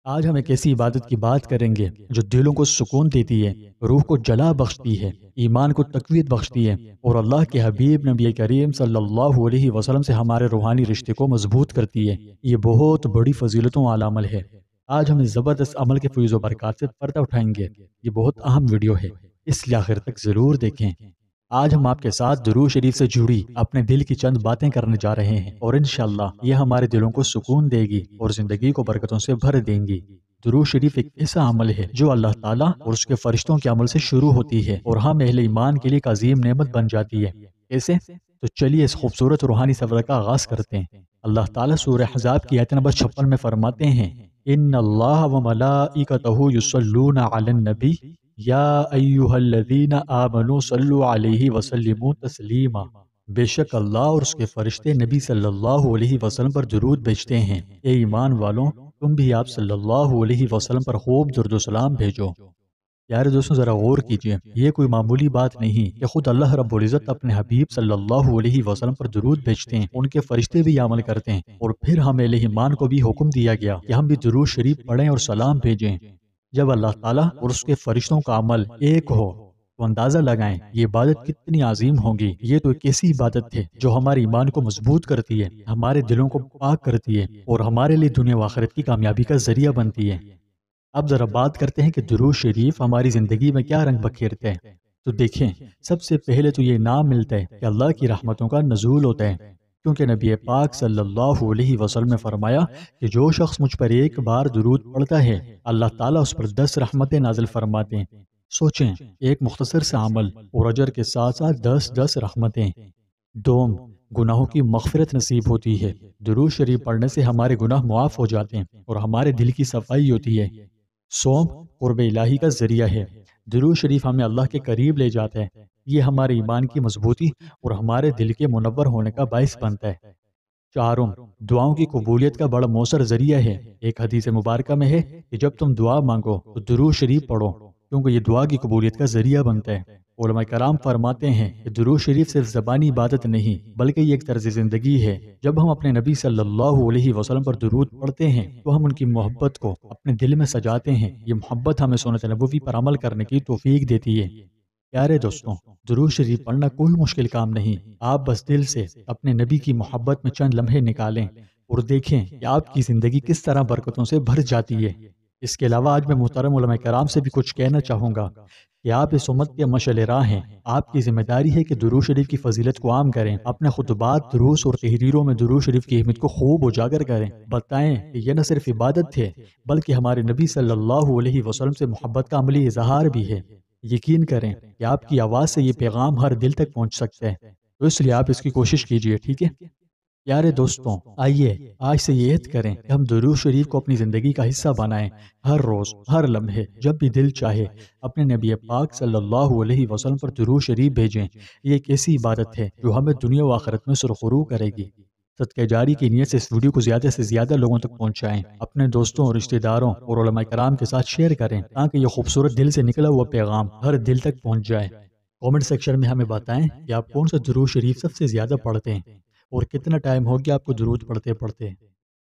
آج ہم ایک ایسی عبادت کی بات کریں گے جو دلوں کو سکون دیتی ہے، روح کو جلا بخشتی ہے، ایمان کو تقویت بخشتی ہے اور اللہ کے حبیب نبی کریم صلی اللہ علیہ وسلم سے ہمارے روحانی رشتے کو مضبوط کرتی ہے۔ یہ بہت بڑی فضیلتوں والا عمل ہے۔ آج ہم اس زبردست عمل کے فیض و برکات سے پردہ اٹھائیں گے۔ یہ بہت اہم ویڈیو ہے، اس لیے آخر تک ضرور دیکھیں۔ آج ہم آپ کے ساتھ درود شریف سے جڑی اپنے دل کی چند باتیں کرنے جا رہے ہیں اور انشاءاللہ یہ ہمارے دلوں کو سکون دے گی اور زندگی کو برکتوں سے بھر دیں گی۔ درود شریف ایک ایسا عمل ہے جو اللہ تعالیٰ اور اس کے فرشتوں کے عمل سے شروع ہوتی ہے اور ہم اہل ایمان کے لیے ایک عظیم نعمت بن جاتی ہے۔ ایسے تو چلیے اس خوبصورت روحانی سفر کا آغاز کرتے ہیں۔ اللہ تعالیٰ سورہ احزاب کی آیت نمبر 56 میں فرماتے ہیں، ان اللہ و ملائکتہ یصلون علی النبی یا ایہا الذین آمنوا صلو علیہ وسلموا تسلیما۔ بے شک اللہ اور اس کے فرشتے نبی صلی اللہ علیہ وسلم پر درود بھیجتے ہیں۔ اے ایمان والوں، تم بھی آپ صلی اللہ علیہ وسلم پر خوب درود و سلام بھیجو۔ پیارے دوستوں، ذرا غور کیجئے، یہ کوئی معمولی بات نہیں کہ خود اللہ رب العزت اپنے حبیب صلی اللہ علیہ وسلم پر درود بھیجتے ہیں، ان کے فرشتے بھی عمل کرتے ہیں، اور پھر ہم اہل ایمان کو بھی حکم دیا گیا کہ ہم بھی درود شریف پڑھیں اور سلام بھیجیں۔ جب اللہ تعالیٰ اور اس کے فرشتوں کا عمل ایک ہو تو اندازہ لگائیں یہ عبادت کتنی عظیم ہوگی۔ یہ تو ایک ایسی عبادت ہے جو ہمارے ایمان کو مضبوط کرتی ہے، ہمارے دلوں کو پاک کرتی ہے اور ہمارے لیے دنیا و آخرت کی کامیابی کا ذریعہ بنتی ہے۔ اب ذرا بات کرتے ہیں کہ درود شریف ہماری زندگی میں کیا رنگ بکھیرتے ہیں۔ تو دیکھیں، سب سے پہلے تو یہ نام ملتا ہے کہ اللہ کی رحمتوں کا نزول ہوتا ہے، کیونکہ نبی پاک صلی اللہ علیہ وسلم نے فرمایا کہ جو شخص مجھ پر ایک بار درود پڑھتا ہے اللہ تعالیٰ اس پر 10 رحمتیں نازل فرماتے ہیں۔ سوچیں، ایک مختصر سا عمل اور اجر کے ساتھ ساتھ 10 رحمتیں۔ دوم، گناہوں کی مغفرت نصیب ہوتی ہے۔ درود شریف پڑھنے سے ہمارے گناہ معاف ہو جاتے ہیں اور ہمارے دل کی صفائی ہوتی ہے۔ سوم، قرب الہی کا ذریعہ ہے۔ درود شریف ہمیں اللہ کے قریب لے جاتا ہے۔ یہ ہمارے ایمان کی مضبوطی اور ہمارے دل کے منور ہونے کا باعث بنتا ہے۔ چارم، دعاؤں کی قبولیت کا بڑا مؤثر ذریعہ ہے۔ ایک حدیث مبارکہ میں ہے کہ جب تم دعا مانگو تو درود شریف پڑھو، کیونکہ یہ دعا کی قبولیت کا ذریعہ بنتا ہے۔ علماء کرام فرماتے ہیں کہ درود شریف صرف زبانی عبادت نہیں بلکہ یہ ایک طرز زندگی ہے۔ جب ہم اپنے نبی صلی اللہ علیہ وسلم پر درود پڑھتے ہیں تو ہم ان کی محبت کو اپنے دل میں سجاتے ہیں۔ یہ محبت ہمیں سنت نبوی پر عمل کرنے کی توفیق دیتی ہے۔ پیارے دوستوں، درود شریف پڑھنا کوئی مشکل کام نہیں۔ آپ بس دل سے اپنے نبی کی محبت میں چند لمحے نکالیں اور دیکھیں کہ آپ کی زندگی کس طرح برکتوں سے بھر جاتی ہے۔ اس کے علاوہ آج میں محترم علماء کرام سے بھی کچھ کہنا چاہوں گا کہ آپ اس امت کے مشعل راہ ہیں۔ آپ کی ذمہ داری ہے کہ درود شریف کی فضیلت کو عام کریں، اپنے خطبات، دروس اور تحریروں میں درود شریف کی اہمیت کو خوب اجاگر کریں، بتائیں کہ یہ نہ صرف عبادت ہے بلکہ ہمارے نبی صلی اللہ علیہ وسلم سے محبت کا عملی اظہار بھی ہے۔ یقین کریں کہ آپ کی آواز سے یہ پیغام ہر دل تک پہنچ سکتا ہے، تو اس لیے آپ اس کی کوشش کیجئے، ٹھیک ہے؟ پیارے دوستوں، آئیے آج سے یہ عہد کریں کہ ہم درود شریف کو اپنی زندگی کا حصہ بنائیں۔ ہر روز، ہر لمحے، جب بھی دل چاہے اپنے نبی پاک صلی اللہ علیہ وسلم پر درود شریف بھیجیں۔ یہ ایک ایسی عبادت ہے جو ہمیں دنیا و آخرت میں سرخرو کرے گی۔ صدقہ جاری کی نیت سے اس ویڈیو کو زیادہ سے زیادہ لوگوں تک پہنچائیں، اپنے دوستوں اور رشتہ داروں اور علماء کرام کے ساتھ شیئر کریں تاکہ یہ خوبصورت دل سے نکلا ہوا پیغام ہر دل تک پہنچ جائے۔ کامنٹ سیکشن میں ہمیں بتائیں کہ آپ کون سا درود شریف سب سے زیادہ پڑھتے ہیں اور کتنا ٹائم ہو گیا آپ کو درود پڑھتے پڑھتے۔